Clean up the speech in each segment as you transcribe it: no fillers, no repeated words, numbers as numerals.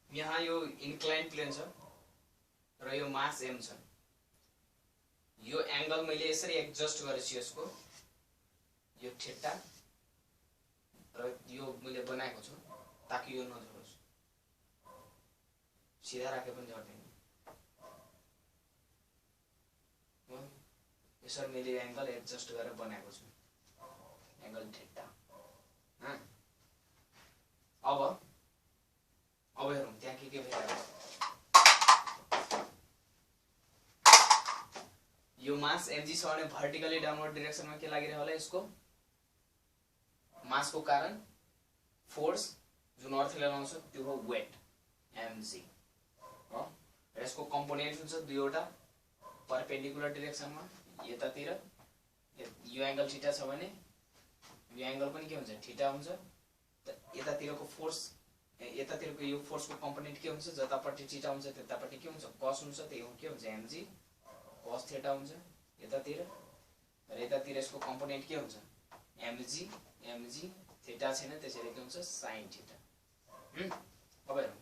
यहाँ यो incline plain छ र यो मास m छ। यो एंगल मैले यसरी एडजस्ट गरेछु यसको, यो थीटा र यो मैले बनाएको छु ताकि यो नझरोस्, सिधा राखे पनि झर्दैन। यसरी मैले एंगल एडजस्ट गरेर बनाएको छु, एंगल थीटा। अब हेरौँ त्यहाँ के भइरहेको छ। यो मास mg छ भने भर्टिकली डाउनवर्ड डाइरेक्सनमा के लागिरहेको होला, यसको मासको कारण फोर्स जुन अर्थले लगाउँछ त्यो हो वेट mg हो। र यसको कम्पोनेन्ट हुन्छ दुईवटा परपेन्डिकुलर डाइरेक्सनमा, यतातिर यो एंगल थीटा छ भने यो एंगल पनि के हुन्छ, थीटा हुन्छ। त यतातिरको फोर्स, यतातिरको यो फोर्सको कम्पोनेन्ट के हुन्छ, जतापट्टि थीटा हुन्छ त्यतापट्टि के हुन्छ, कस हुन्छ, त्यही हो के हुन्छ mg cos थीटा हुन्छ यतातिर। र यतातिर यसको कम्पोनेन्ट के हुन्छ, mg थीटा छैन त्यसैले के हुन्छ sin थीटा। अब हेरौँ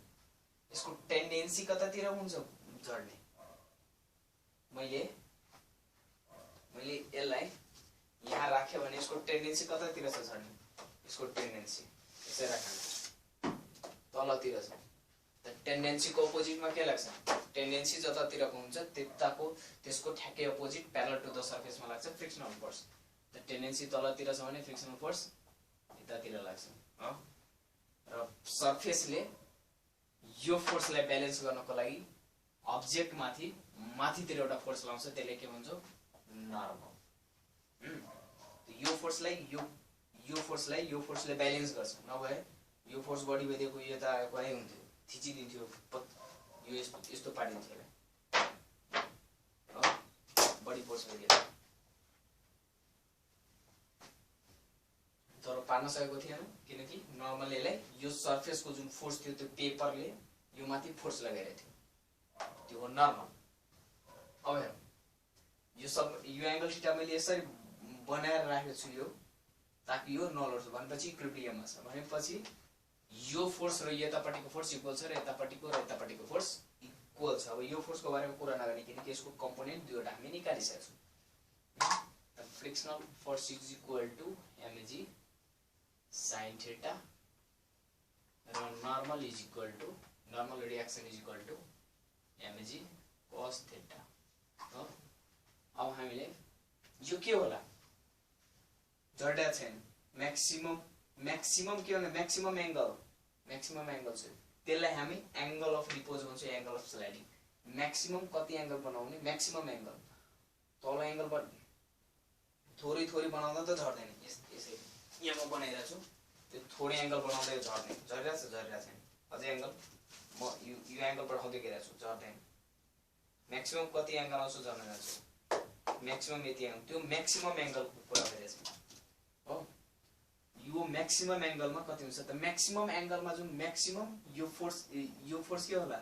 यसको टेन्डेन्सी कतातिर हुन्छ झर्ने। मैले यसलाई यहाँ राख्यो भने यसको टेन्डेन्सी कतातिर छ झर्ने, यसको टेन्डेन्सी यसै राख्नु तलतिर छ। त टेन्डेन्सी को अपोजिटमा के लाग्छ, टेन्डेन्सी जतातिरको हुन्छ त्यताको त्यसको ठ्याक्कै अपोजिट प्यारलल टु द सर्फेसमा लाग्छ फ्रिक्सनल फोर्स। त टेन्डेन्सी तलतिर छ भने फ्रिक्सनल फोर्स यतातिर लाग्छ र सर्फेसले यो फोर्सलाई ब्यालेन्स गर्नको लागि अब्जेक्ट माथितिर एउटा फोर्स लाउँछ, त्यसले के भन्छ नर्मल। यो फोर्सलाई यो फोर्सले ब्यालेन्स गर्छ, नभए यो फोर्स बढी भइदिएको यता गए हुन्थ्यो, थिचिदिन्थ्यो, यो यस्तो पाडिन्थ्यो बढी फोर्स भइदिएको, तर पार्न सकेको थिएन किनकि नर्मल यसलाई यो सर्फेसको जुन फोर्स थियो त्यो पेपरले यो माथि फोर्स लगाइरहेको थियो, त्यो हो नर्मल। अब हेरौँ यो एंगल थीटा मैले यसरी बनाएर राखेको छु यो ताकि यो नलड्छ भनेपछि इक्विलिब्रियममा छ। भनेपछि यो फोर्स र यतापट्टिको फोर्स इक्वल छ र यतापट्टिको फोर्स इक्वल छ। अब यो फोर्सको बारेमा कुरा नगर्ने किनकि यसको कम्पोनेन्ट दुईवटा हामी निकालिसकेका छौँ। Frictional force is equal to mg sin theta र normal reaction is equal to mg cos theta हो। अब हामीले यो के होला, झर्डा छैन, मैक्सिमम के होला, मैक्सिमम एंगल छ, त्यसलाई हामी एंगल अफ रिपोज भन्छ, एंगल अफ स्लाइडिङ। मैक्सिमम कति एंगल बनाउने, मैक्सिमम एंगल तल एंगल थोरै बनाउँदा त झर्दैन, यसै यहाँ म बनाइरहेको छु त्यो थोरै एंगल बनाउँदै झरिरहेको छैन, अझै एंगल म यो एंगल बढाउँदै गइरहेको छु, झर्दैन। मैक्सिमम कति एंगल आउँछ झर्न जान्छ, मैक्सिमम यति एंगल, त्यो मैक्सिमम एंगलको कुरा गरिरहेको छ हो। यो मैक्सिमम एंगलमा कति हुन्छ त, मैक्सिमम एंगलमा जुन मैक्सिमम यो फोर्स के होला,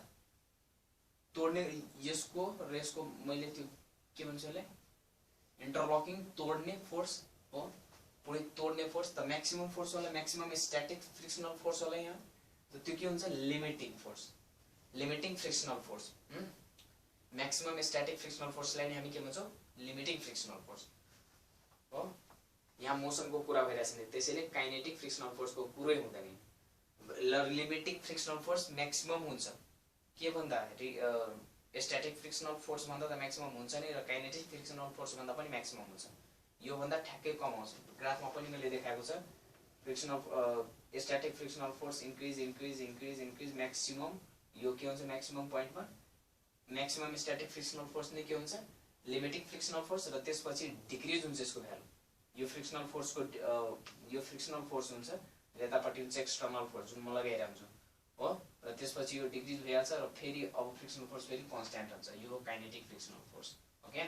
तोड्ने यसको र यसको मैले त्यो के भन्छ यसलाई इन्टरलकिङ तोड्ने फोर्स हो, पुरै तोड्ने फोर्स। त मैक्सिमम फोर्स होला, मैक्सिमम स्टैटिक फ्रिक्सनल फोर्स होला यहाँ, त त्यो के हुन्छ limiting force, limiting frictional force. Maximum static frictional फोर्सलाई नै हामी के भन्छौँ, लिमिटिङ फ्रिक्सनल फोर्स हो। यहाँ मोसनको कुरा भइरहेछ नि, त्यसैले काइनेटिक फ्रिक्सनल फोर्सको कुरै हुँदैन। लिमिटिङ फ्रिक्सनल फोर्स मैक्सिमम हुन्छ के भन्दा स्टैटिक फ्रिक्सनल फोर्स भन्दा त मैक्सिमम हुन्छ नि, र काइनेटिक फ्रिक्सनल फोर्स भन्दा पनि मैक्सिमम हुन्छ, यो भन्दा ठ्याक्कै कम आउँछ। ग्राफमा पनि मैले देखाएको छ, frictional static frictional force increase maximum, यो के हुन्छ मैक्सिमम पोइन्टमा, मैक्सिमम स्टैटिक फ्रिक्सनल फोर्स नै के हुन्छ लिमिटिङ फ्रिक्सनल फोर्स, र त्यसपछि डिक्रिज हुन्छ यसको भ्यालु। यो फ्रिक्सनल फोर्स हुन्छ यतापट्टि हुन्छ एक्सटर्नल फोर्स जुन म लगाइरहेको छु हो, र त्यसपछि यो डिक्रिज भइहाल्छ र फेरि अब फ्रिक्सनल फोर्स फेरि कन्स्ट्यान्ट हुन्छ, यो हो काइनेटिक फ्रिक्सनल फोर्स। ओके,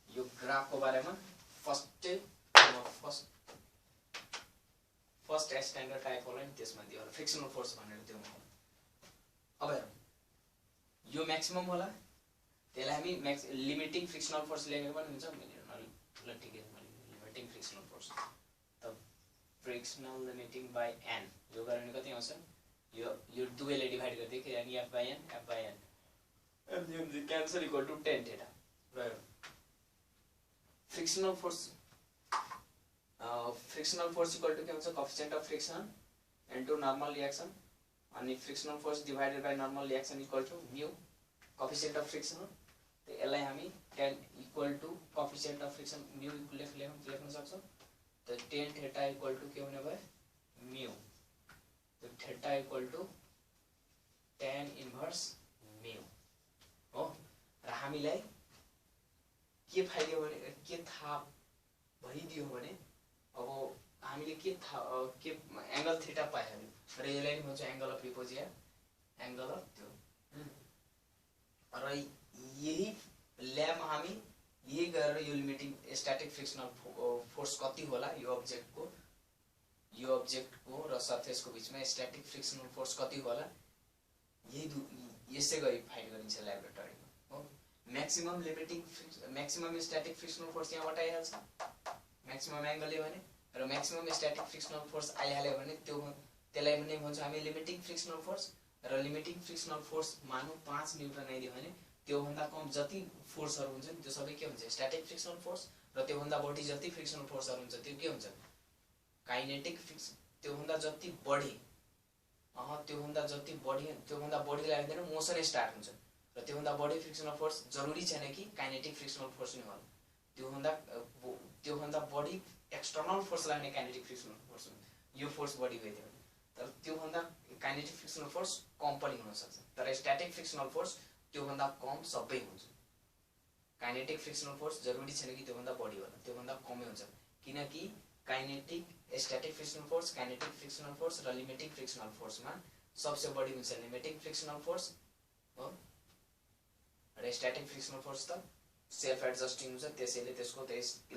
यो ग्राफको बारेमा फर्स्ट स्ट्यान्डर्ड टाइप होला नि त्यसमा दियो फ्रिक्सनल फोर्स भनेर त्यो। अब हेरौँ यो मैक्सिमम होला, त्यसलाई हामी लिमिटिङ फ्रिक्सनल फोर्स लेखेको पनि हुन्छ, ल ठिकै छ, लिमिटिङ फ्रिक्सनल फोर्स। त फ्रिक्सनल लिमिटिङ बाई एन, यो गऱ्यो भने कति आउँछ, यो दुवैले डिभाइड गरिदियो कि अनि F by N mg cancel equal to tan theta रह्यो। फ्रिक्सनल फोर्स इक्वल टु के हुन्छ, coefficient of friction into normal reaction, अनि frictional force divided by normal reaction equal to mu coefficient of friction हो। तो यसलाई हामी tan equal to coefficient of friction mu लेख्न सक्छौँ। तो टेन थीटा इक्वल टु के हुने भयो म्यू, तो theta equal to ten inverse mu हो। र हामीलाई के फाइदियो भने, के थाहा भइदियो भने, अब हामीले के एंगल थीटा पाइहाल्यो र यसलाई नि भन्छ एंगल अफ रिपोज या एंगल अफ त्यो। र यही ल्याबमा हामी यही गरेर यो लिमिटिङ स्ट्याटिक फ्रिक्सनल फोर्स कति होला यो अब्जेक्टको र सर्फेसको बीचमा स्ट्याटिक फ्रिक्सनल फोर्स कति होला, यही यसै गरी फाइन्ड गरिन्छ ल्याबोरेटरीमा हो। म्याक्सिमम स्ट्याटिक फ्रिक्सनल फोर्स यहाँबाट आइहाल्छ, म्याक्सिमम एंगल यो भने, र म्याक्सिमम स्ट्याटिक फ्रिक्सनल फोर्स आइहाल्यो भने त्यसलाई नै भन्छौँ हामी लिमिटिङ फ्रिक्सनल फोर्स। र लिमिटिङ फ्रिक्सनल फोर्स मानौँ 5 न्युटन आइदियो भने त्योभन्दा कम जति फोर्सहरू हुन्छ नि त्यो सबै के हुन्छ स्ट्याटिक फ्रिक्सनल फोर्स, र त्योभन्दा बढी जति फ्रिक्सनल फोर्सहरू हुन्छ त्यो के हुन्छ काइनेटिक फ्रिक्सन। त्योभन्दा जति बढी त्योभन्दा बढी लाग्दैन मोसन स्टार्ट हुन्छ, र त्योभन्दा बढी फ्रिक्सनल फोर्स जरुरी छैन कि काइनेटिक फ्रिक्सनल फोर्स नै होला, त्योभन्दा बढी एक्सटर्नल फोर्स लाग्ने काइनेटिक फ्रिक्सनल फोर्स हुन्छ, यो फोर्स बढी गइदियो भने। तर त्योभन्दा काइनेटिक फ्रिक्सनल फोर्स कम पनि हुन सक्छ, तर स्ट्याटिक फ्रिक्सनल फोर्स त्योभन्दा कम सबै हुन्छ। काइनेटिक फ्रिक्सनल फोर्स जरुरी छैन कि त्योभन्दा बढी होला, त्योभन्दा कमै हुन्छ, किनकि static frictional force, kinetic frictional force र लिमिटिङ फ्रिक्सनल फोर्समा सबसे बढी हुन्छ लिमिटिङ फ्रिक्सनल फोर्स हो, र स्ट्याटिक फ्रिक्सनल फोर्स त सेल्फ एडजस्टिङ हुन्छ, त्यसैले त्यसको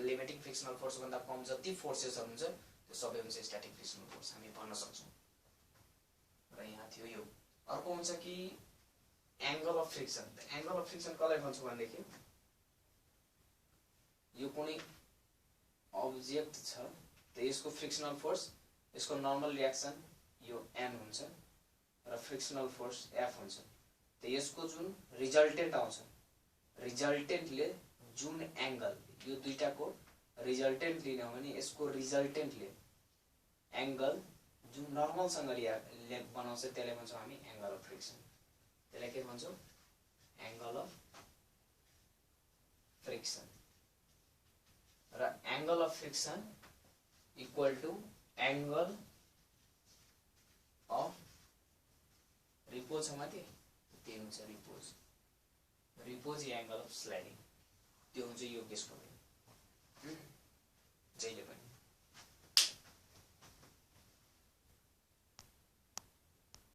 लिमिटिङ फ्रिक्सनल फोर्स भन्दा कम जति फोर्सेसहरू हुन्छ त्यो सबै हुन्छ स्ट्याटिक फ्रिक्सनल फोर्स हामी भन्न सक्छौँ। र यहाँ थियो यो। अर्को हुन्छ कि angle of friction. Angle of friction कसलाई भन्छौँ भनेदेखि यो कुनै अब्जेक्ट छ त यसको फ्रिक्सनल फोर्स, यसको नर्मल रिएक्सन यो एन हुन्छ र फ्रिक्सनल फोर्स एफ हुन्छ। त यसको जुन रिजल्टेन्ट आउँछ, रिजल्टेन्टले जुन एंगल, यो दुईटाको रिजल्टेन्ट लिने हो भने यसको रिजल्टेन्टले एंगल जुन नर्मलसँग बनाउँछ त्यसलाई भन्छौँ हामी एंगल अफ फ्रिक्सन। त्यसलाई के भन्छौँ एंगल अफ फ्रिक्सन। र angle of friction equal to angle of repose छ माथि, त्यही हुन्छ रिपोज या एंगल अफ स्लाइडिङ, त्यो हुन्छ यो केसको जहिले पनि।